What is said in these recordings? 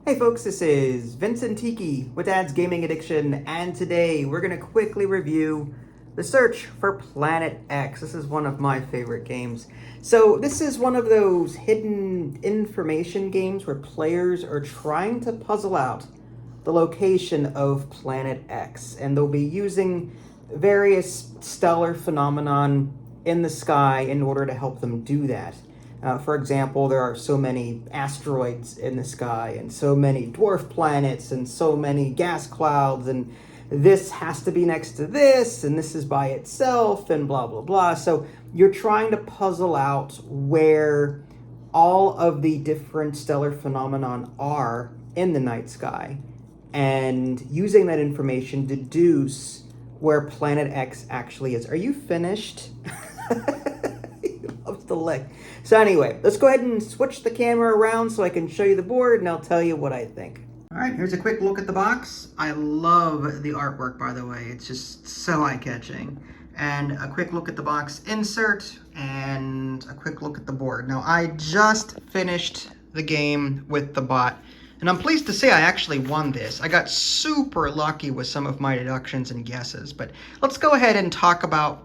Hey folks, this is Vincent Tiki with Dad's Gaming Addiction, and today we're going to quickly review the search for Planet X. This is one of my favorite games. So this is one of those hidden information games where players are trying to puzzle out the location of Planet X, and they'll be using various stellar phenomenon in the sky in order to help them do that. For example, there are so many asteroids in the sky and so many dwarf planets and so many gas clouds, and this has to be next to this and this is by itself and blah blah blah. So you're trying to puzzle out where all of the different stellar phenomenon are in the night sky, and using that information deduce where Planet X actually is. Are you finished? He loves the lick. So anyway, let's go ahead and switch the camera around so I can show you the board and I'll tell you what I think. All right, here's a quick look at the box. I love the artwork, by the way. It's just so eye-catching. And a quick look at the box insert and a quick look at the board. Now, I just finished the game with the bot, and I'm pleased to say I actually won this. I got super lucky with some of my deductions and guesses, but let's go ahead and talk about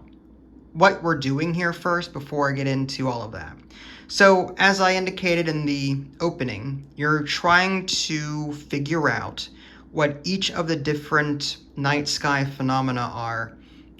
what we're doing here first before I get into all of that. So as I indicated in the opening, you're trying to figure out what each of the different night sky phenomena are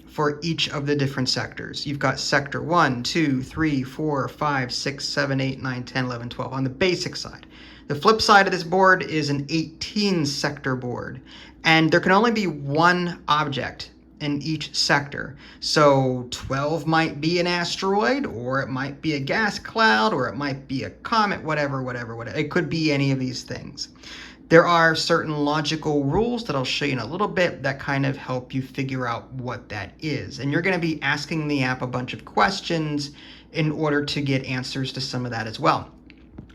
for each of the different sectors. You've got sector 1, 2, 3, 4, 5, 6, 7, 8, 9, 10, 11, 12 on the basic side. The flip side of this board is an 18 sector board, and there can only be one object in each sector. So 12 might be an asteroid, or it might be a gas cloud, or it might be a comet, whatever. It could be any of these things. There are certain logical rules that I'll show you in a little bit that kind of help you figure out what that is. And you're going to be asking the app a bunch of questions in order to get answers to some of that as well.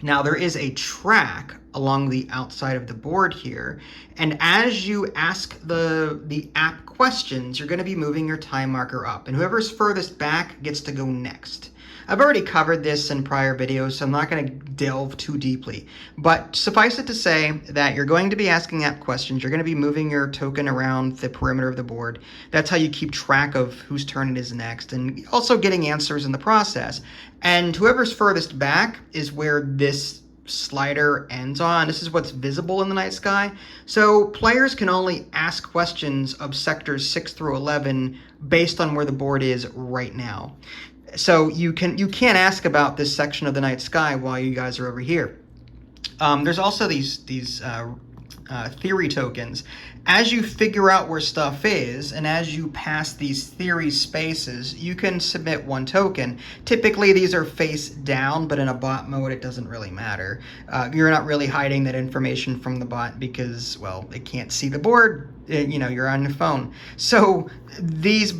Now, there is a track along the outside of the board here, and as you ask the app questions, you're going to be moving your time marker up, and whoever's furthest back gets to go next. I've already covered this in prior videos, so I'm not going to delve too deeply, but suffice it to say that you're going to be asking app questions. You're going to be moving your token around the perimeter of the board. That's how you keep track of whose turn it is next, and also getting answers in the process. And whoever's furthest back is where this slider ends on. This is what's visible in the night sky. So players can only ask questions of sectors 6 through 11 based on where the board is right now. So you can't ask about this section of the night sky while you guys are over here. There's also these theory tokens. As you figure out where stuff is, and as you pass these theory spaces, you can submit one token. Typically, these are face down, but in a bot mode, it doesn't really matter. You're not really hiding that information from the bot because, well, it can't see the board. You're on your phone. So these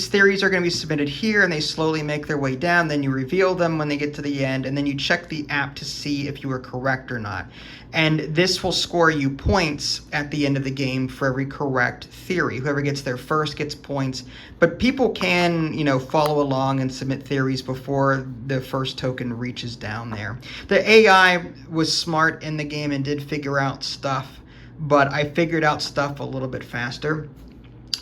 theories are going to be submitted here, and they slowly make their way down. Then you reveal them when they get to the end, and then you check the app to see if you were correct or not. And this will score you points at the end of the game for every correct theory. Whoever gets there first gets points. But people can, follow along and submit theories before the first token reaches down there. The AI was smart in the game and did figure out stuff, but I figured out stuff a little bit faster.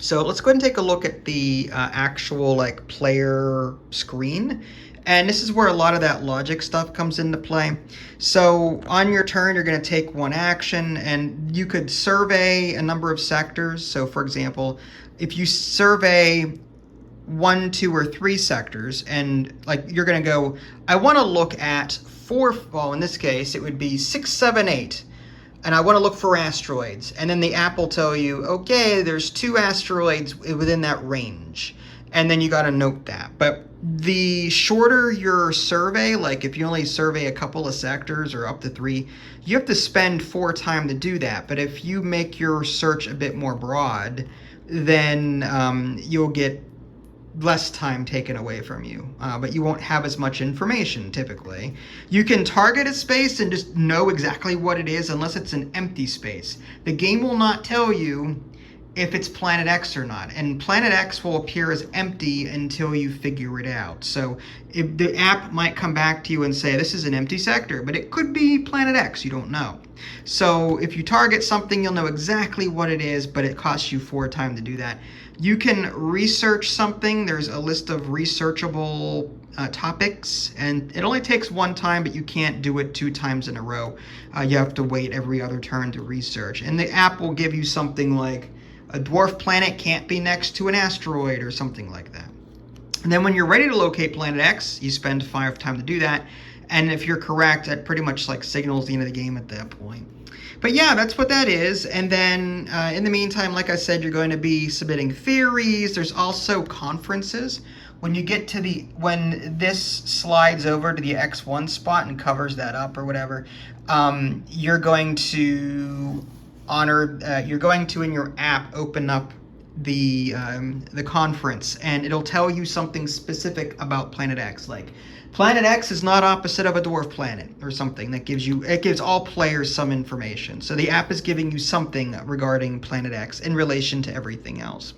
So let's go ahead and take a look at the actual player screen. And this is where a lot of that logic stuff comes into play. So on your turn, you're going to take one action, and you could survey a number of sectors. So for example, if you survey 1, 2, or 3 sectors, and you're going to go, I want to look at 4, well, in this case, it would be 6, 7, 8. And I want to look for asteroids. And then the app will tell you, okay, there's 2 asteroids within that range. And then you got to note that. But the shorter your survey, if you only survey a couple of sectors or up to 3, you have to spend 4 time to do that. But if you make your search a bit more broad, then you'll get less time taken away from you, but you won't have as much information typically. You can target a space and just know exactly what it is unless it's an empty space. The game will not tell you if it's Planet X or not. And Planet X will appear as empty until you figure it out. So if the app might come back to you and say, this is an empty sector, but it could be Planet X, you don't know. So if you target something, you'll know exactly what it is, but it costs you 4 time to do that. You can research something. There's a list of researchable topics, and it only takes 1 time, but you can't do it 2 times in a row. You have to wait every other turn to research. And the app will give you something like, a dwarf planet can't be next to an asteroid or something like that. And then when you're ready to locate Planet X, you spend 5 time to do that. And if you're correct, that pretty much like signals the end of the game at that point. But yeah, that's what that is. And then in the meantime, like I said, you're going to be submitting theories. There's also conferences. When you get to when this slides over to the X1 spot and covers that up or whatever, you're going to in your app open up the conference, and it'll tell you something specific about Planet X, like Planet X is not opposite of a dwarf planet or something. That gives all players some information. So the app is giving you something regarding Planet X in relation to everything else.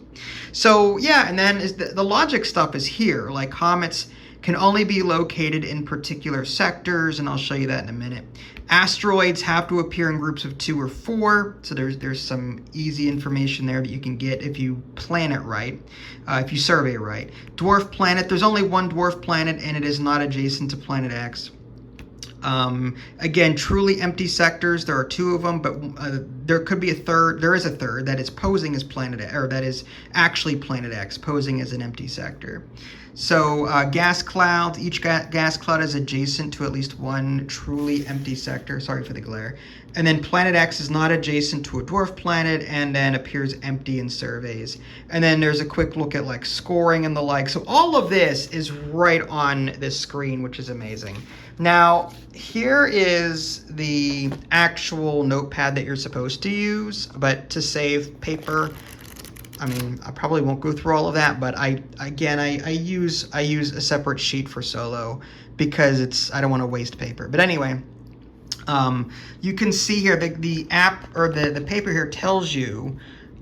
So yeah, and then the logic stuff is here, like comets can only be located in particular sectors, and I'll show you that in a minute. Asteroids have to appear in groups of 2 or 4, so there's some easy information there that you can get if you plan it right, if you survey right. Dwarf planet, there's only 1 dwarf planet, and it is not adjacent to Planet X. Again, truly empty sectors, there are 2 of them, but there could be a third. There is a third that is posing as that is actually Planet X, posing as an empty sector. So gas clouds, each gas cloud is adjacent to at least 1 truly empty sector. Sorry for the glare. And then Planet X is not adjacent to a dwarf planet and then appears empty in surveys. And then there's a quick look at like scoring and the like. So all of this is right on this screen, which is amazing. Now, here is the actual notepad that you're supposed to use, but to save paper, I mean, I probably won't go through all of that, but I use a separate sheet for solo because I don't want to waste paper. But anyway, you can see here the app or the paper here tells you,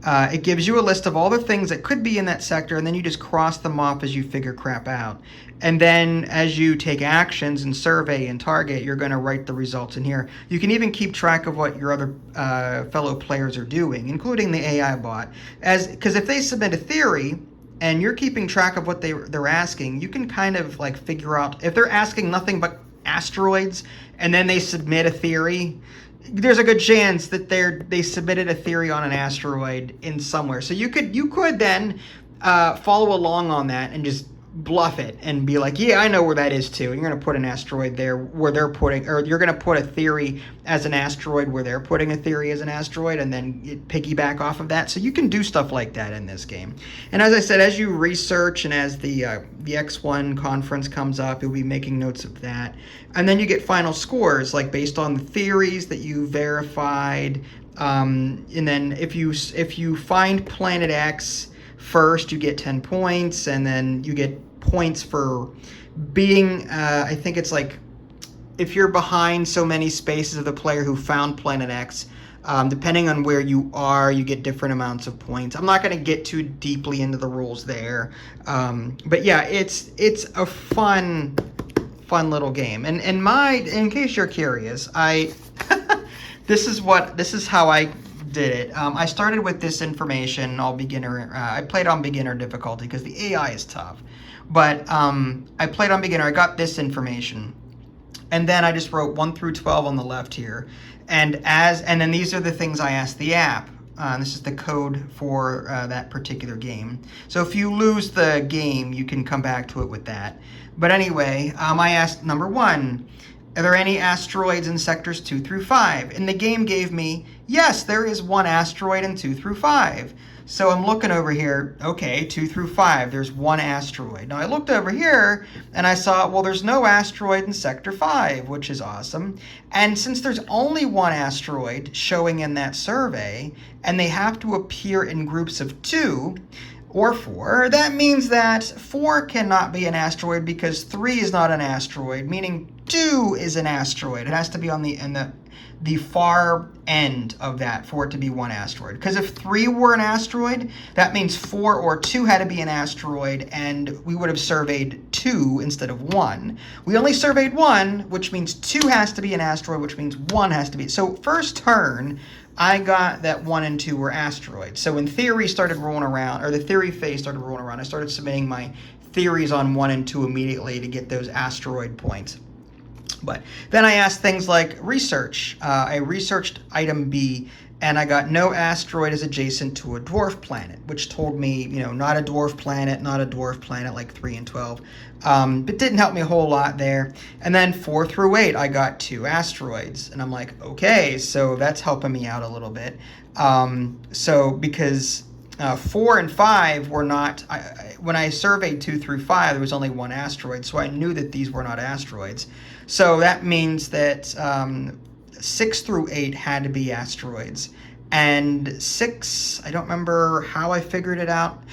it gives you a list of all the things that could be in that sector, and then you just cross them off as you figure crap out. And then as you take actions and survey and target, you're going to write the results in here. You can even keep track of what your other fellow players are doing, including the AI bot. Because if they submit a theory and you're keeping track of what they're asking, you can kind of like figure out if they're asking nothing but asteroids and then they submit a theory, there's a good chance that they submitted a theory on an asteroid in somewhere. So you could then follow along on that and just bluff it and be like, yeah, I know where that is too. And you're going to put an asteroid there where they're putting, or you're going to put a theory as an asteroid where they're putting a theory as an asteroid, and then piggyback off of that. So you can do stuff like that in this game. And as I said, as you research and as the X1 conference comes up, you'll be making notes of that. And then you get final scores, like based on the theories that you verified. And then if you find Planet X first, you get 10 points, and then you get points for being, I think it's like, if you're behind so many spaces of the player who found Planet X, depending on where you are, you get different amounts of points. I'm not going to get too deeply into the rules there, but yeah, it's a fun little game. And in case you're curious, this is how I did it. I started with this information, all beginner. I played on beginner difficulty because the AI is tough. But I played on beginner. I got this information. And then I just wrote 1 through 12 on the left here. And then these are the things I asked the app. This is the code for that particular game. So if you lose the game, you can come back to it with that. But anyway, I asked number 1, are there any asteroids in sectors 2 through 5? And the game gave me, yes, there is 1 asteroid in 2 through 5. So I'm looking over here, okay, 2 through 5, there's 1 asteroid. Now I looked over here and I saw, well, there's no asteroid in sector 5, which is awesome. And since there's only 1 asteroid showing in that survey, and they have to appear in groups of 2 or 4, that means that 4 cannot be an asteroid because 3 is not an asteroid, meaning 2 is an asteroid. It has to be in the the far end of that for it to be one asteroid. Because if 3 were an asteroid, that means 4 or 2 had to be an asteroid, and we would have surveyed 2 instead of 1. We only surveyed 1, which means 2 has to be an asteroid, which means 1 has to be. So first turn, I got that 1 and 2 were asteroids. So when theory started rolling around, or the theory phase started rolling around, I started submitting my theories on 1 and 2 immediately to get those asteroid points. But then I asked things like research. I researched item B, and I got no asteroid is adjacent to a dwarf planet, which told me, not a dwarf planet, like 3 and 12. But didn't help me a whole lot there. And then 4 through 8, I got 2 asteroids. And I'm like, okay, so that's helping me out a little bit. Because 4 and 5 were not, when I surveyed 2 through 5, there was only 1 asteroid, so I knew that these were not asteroids. So that means that 6 through 8 had to be asteroids. And 6, I don't remember how I figured it out.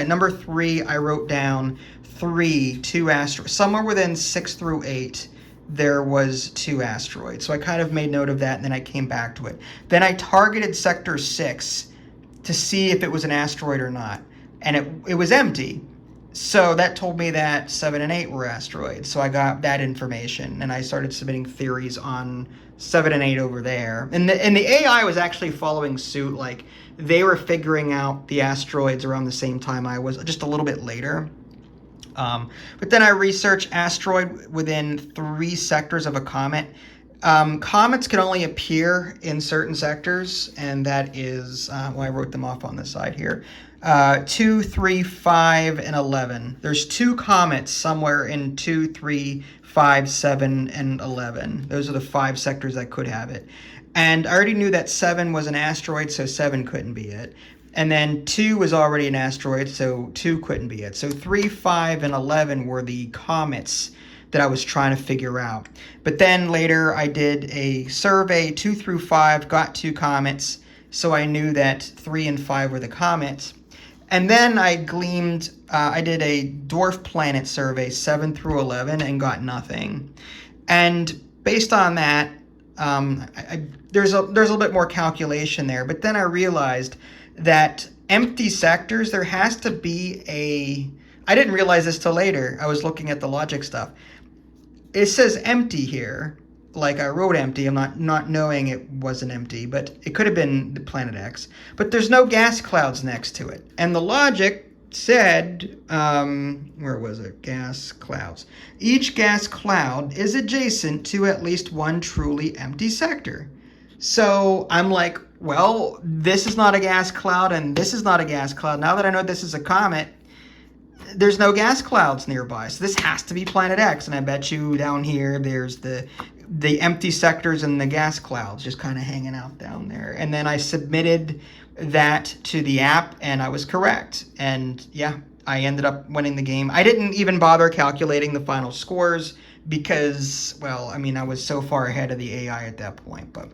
Number 3, I wrote down 2 asteroids. Somewhere within 6 through 8, there was 2 asteroids. So I kind of made note of that, and then I came back to it. Then I targeted sector 6 to see if it was an asteroid or not. And it was empty. So that told me that 7 and 8 were asteroids. So I got that information, and I started submitting theories on 7 and 8 over there. And the AI was actually following suit. Like, they were figuring out the asteroids around the same time I was, just a little bit later. But then I researched asteroid within 3 sectors of a comet. Comets can only appear in certain sectors, and that is, I wrote them off on the side here. 2, 3, 5, and 11. There's 2 comets somewhere in 2, 3, 5, 7, and 11. Those are the 5 sectors that could have it. And I already knew that 7 was an asteroid, so 7 couldn't be it. And then 2 was already an asteroid, so 2 couldn't be it. So 3, 5, and 11 were the comets that I was trying to figure out. But then later I did a survey, 2 through 5, got 2 comets, so I knew that 3 and 5 were the comets. And then I did a dwarf planet survey, 7 through 11, and got nothing. And based on that, there's a little bit more calculation there. But then I realized that empty sectors, there has to be I didn't realize this till later. I was looking at the logic stuff. It says empty here. Like, I wrote empty. I'm not knowing it wasn't empty, but it could have been the planet X. But there's no gas clouds next to it. And the logic said, where was it? Gas clouds. Each gas cloud is adjacent to at least one truly empty sector. So I'm like, well, this is not a gas cloud, and this is not a gas cloud. Now that I know this is a comet, there's no gas clouds nearby. So this has to be planet X. And I bet you down here, there's the empty sectors and the gas clouds just kind of hanging out down there. And then I submitted that to the app, and I was correct. And yeah, I ended up winning the game. I didn't even bother calculating the final scores because, well, I mean, I was so far ahead of the AI at that point. But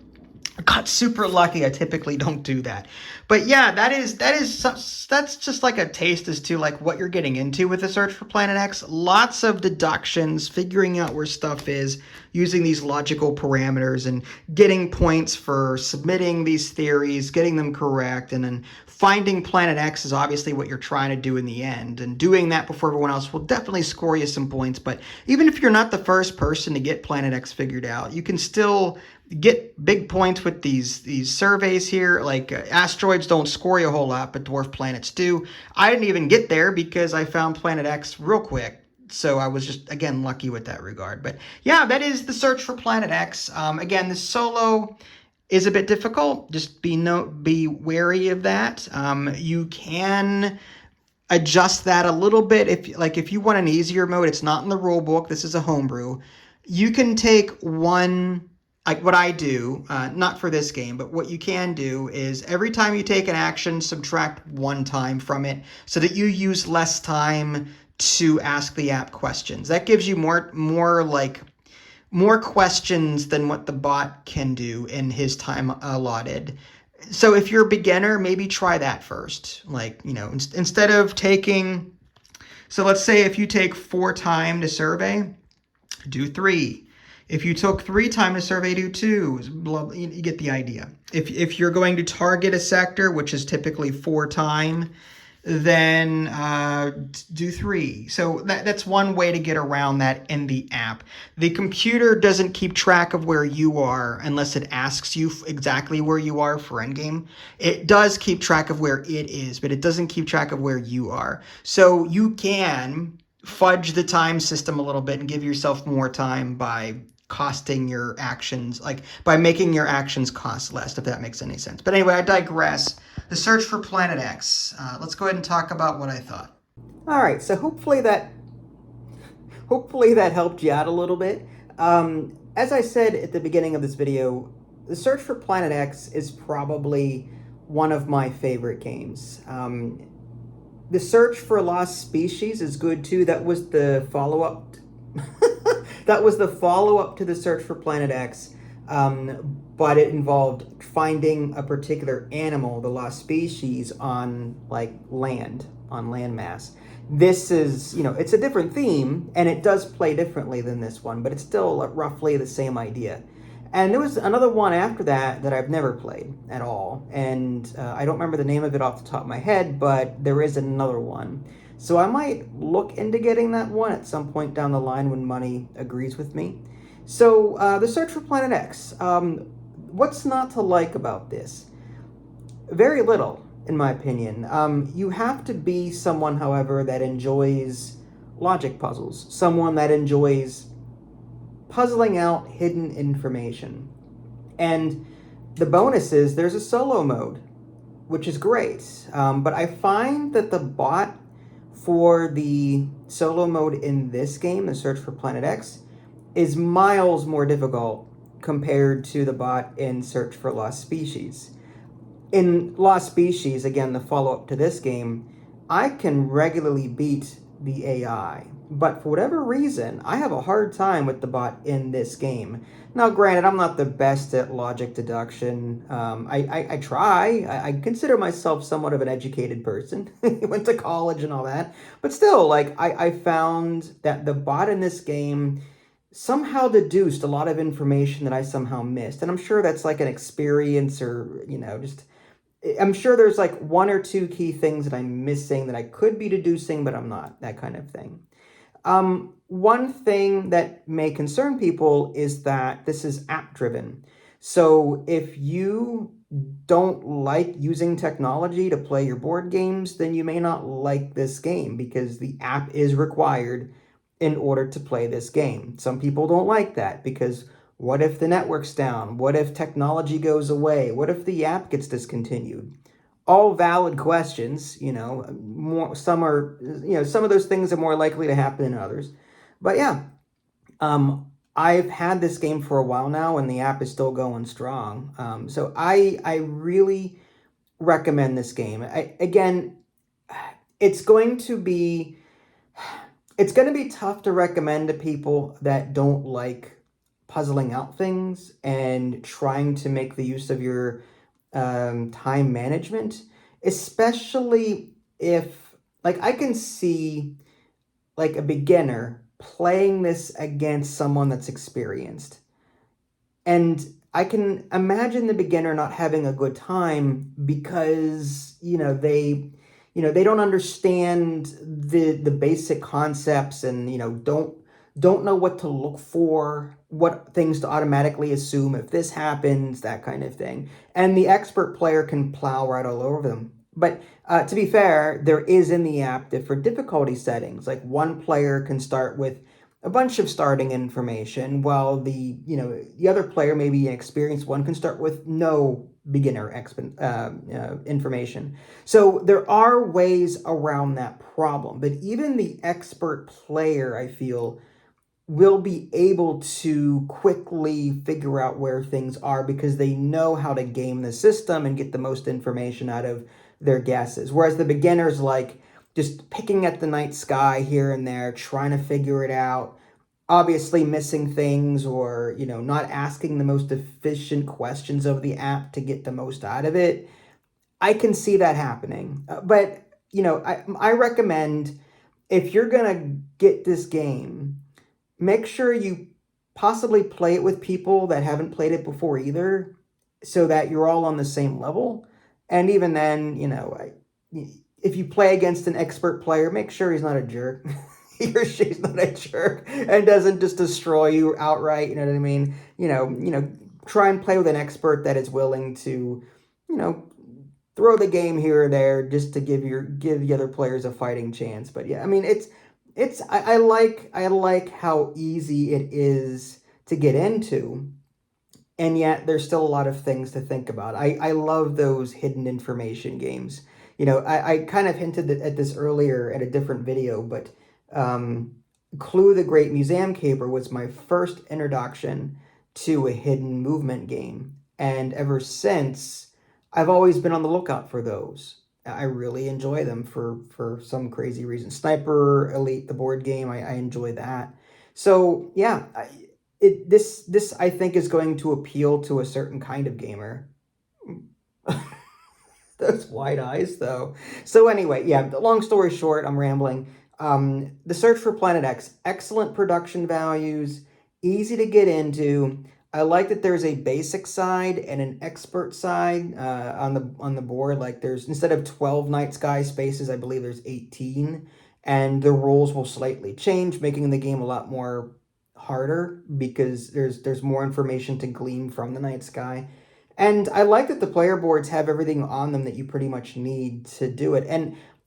I got super lucky. I typically don't do that. But yeah, that's just like a taste as to like what you're getting into with the search for Planet X. Lots of deductions, figuring out where stuff is, using these logical parameters, and getting points for submitting these theories, getting them correct, and then finding Planet X is obviously what you're trying to do in the end. And doing that before everyone else will definitely score you some points. But even if you're not the first person to get Planet X figured out, you can still get big points with these surveys here. Like asteroids don't score you a whole lot, but dwarf planets do. I didn't even get there because I found Planet X real quick. So I was just, again, lucky with that regard. But yeah, that is the search for Planet X. Again, the solo is a bit difficult. Just be wary of that. You can adjust that a little bit. If you want an easier mode, it's not in the rule book. This is a homebrew. You can take one, like what I do, not for this game, but what you can do is every time you take an action, subtract 1 time from it so that you use less time to ask the app questions. That gives you more questions than what the bot can do in his time allotted. So if you're a beginner, maybe try that first. Like, instead of taking, so let's say if you take 4 time to survey, do 3. If you took 3 time to survey, do 2. Blah, you get the idea. If you're going to target a sector, which is typically 4 time, then do 3. So that's one way to get around that in the app. The computer doesn't keep track of where you are unless it asks you exactly where you are for endgame. It does keep track of where it is, but it doesn't keep track of where you are. So you can fudge the time system a little bit and give yourself more time by costing your actions, like by making your actions cost less, if that makes any sense. But anyway, I digress. The search for Planet X. Let's go ahead and talk about what I thought. All right, so hopefully that helped you out a little bit. As I said at the beginning of this video, the search for Planet X is probably one of my favorite games. The search for Lost Species is good too. That was the follow-up. That was the follow-up to the search for Planet X, but it involved finding a particular animal, the lost species, on landmass. This is, it's a different theme, and it does play differently than this one, but it's still roughly the same idea. And there was another one after that that I've never played at all, and I don't remember the name of it off the top of my head, but there is another one. So I might look into getting that one at some point down the line when money agrees with me. So the search for Planet X. What's not to like about this? Very little, in my opinion. You have to be someone, however, that enjoys logic puzzles. Someone that enjoys puzzling out hidden information. And the bonus is there's a solo mode, which is great. But I find that the bot for the solo mode in this game, the search for Planet X, is miles more difficult compared to the bot in Search for Lost Species. In Lost Species, again, the follow-up to this game, I can regularly beat the AI, but for whatever reason, I have a hard time with the bot in this game. Now, granted, I'm not the best at logic deduction. I try. I consider myself somewhat of an educated person. Went to college and all that. But still, I found that the bot in this game somehow deduced a lot of information that I somehow missed. And I'm sure that's like an experience or, I'm sure there's like 1 or 2 key things that I'm missing that I could be deducing, but I'm not, that kind of thing. One thing that may concern people is that this is app-driven. So if you don't like using technology to play your board games, then you may not like this game because the app is required in order to play this game. Some people don't like that because what if the network's down? What if technology goes away? What if the app gets discontinued? All valid questions, some are, some of those things are more likely to happen than others. But yeah, I've had this game for a while now and the app is still going strong. So I really recommend this game. Again, it's going to be tough to recommend to people that don't like puzzling out things and trying to make the use of your time management, especially if, I can see, a beginner playing this against someone that's experienced. And I can imagine the beginner not having a good time because, they don't understand the basic concepts and, don't know what to look for, what things to automatically assume if this happens, that kind of thing. And the expert player can plow right all over them. But to be fair, there is in the app different difficulty settings. Like one player can start with a bunch of starting information, while the other player, maybe an experienced one, can start with no beginner information. So there are ways around that problem. But even the expert player, I feel, will be able to quickly figure out where things are because they know how to game the system and get the most information out of their guesses. Whereas the beginner's just picking at the night sky here and there, trying to figure it out, obviously missing things or, not asking the most efficient questions of the app to get the most out of it. I can see that happening. But, I recommend if you're going to get this game, make sure you possibly play it with people that haven't played it before either, so that you're all on the same level. And even then, if you play against an expert player, make sure he's not a jerk. He or she's not a jerk and doesn't just destroy you outright. You know what I mean? Try and play with an expert that is willing to, you know, throw the game here or there just to give the other players a fighting chance. But yeah, I mean, I like how easy it is to get into, and yet there's still a lot of things to think about. I love those hidden information games. I kind of hinted at this earlier at a different video, but um, Clue the Great Museum Caper was my first introduction to a hidden movement game. And ever since, I've always been on the lookout for those. I really enjoy them for some crazy reason. Sniper Elite, the board game, I enjoy that. So yeah, this I think is going to appeal to a certain kind of gamer. Those wide eyes, though. So anyway, yeah. Long story short, I'm rambling. The Search for Planet X, excellent production values, easy to get into. I like that there's a basic side and an expert side on the board. Like there's instead of 12 night sky spaces, I believe there's 18, and the rules will slightly change, making the game a lot more harder because there's more information to glean from the night sky. And I like that the player boards have everything on them that you pretty much need to do it.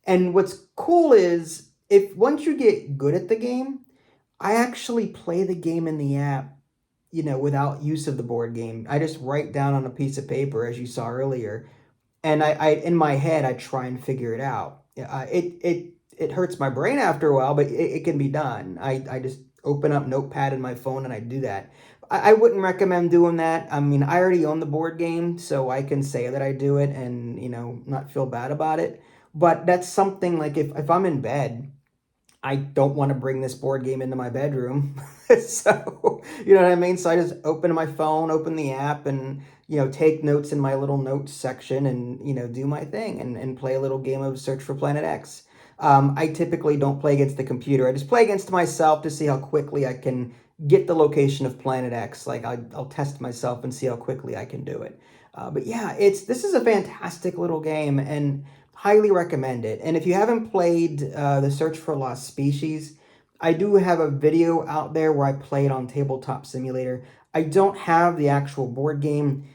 And what's cool is if once you get good at the game, I actually play the game in the app, without use of the board game. I just write down on a piece of paper, as you saw earlier, and I in my head I try and figure it out. It hurts my brain after a while, but it can be done. I just open up Notepad in my phone and I do that. I wouldn't recommend doing that. I mean, I already own the board game, so I can say that I do it and not feel bad about it. But that's something like if I'm in bed, I don't want to bring this board game into my bedroom. So, you know what I mean? So I just open my phone, open the app, and, take notes in my little notes section and, do my thing and play a little game of Search for Planet X. I typically don't play against the computer. I just play against myself to see how quickly I can get the location of Planet X. Like I'll test myself and see how quickly I can do it. But yeah, this is a fantastic little game and highly recommend it. And if you haven't played The Search for Lost Species, I do have a video out there where I play it on Tabletop Simulator. I don't have the actual board game.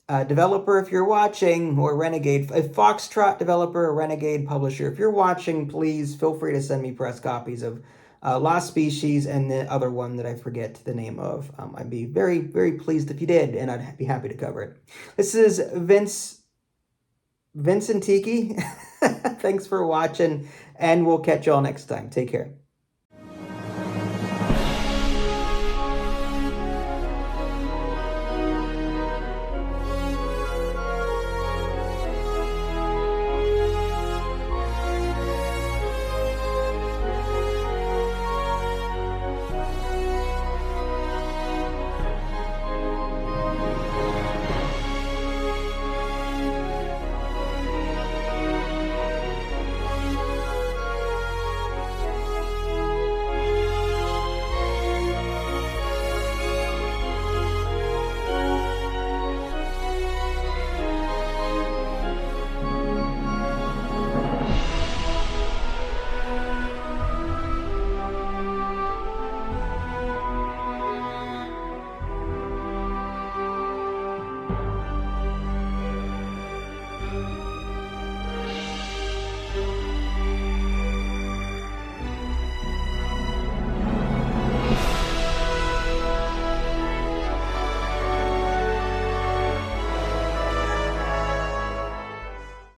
Developer, if you're watching, or Renegade, a Foxtrot developer, a Renegade publisher, if you're watching, please feel free to send me press copies of Lost Species and the other one that I forget the name of. I'd be very, very pleased if you did, and I'd be happy to cover it. This is Vincent Tiki. Thanks for watching, and we'll catch y'all next time. Take care.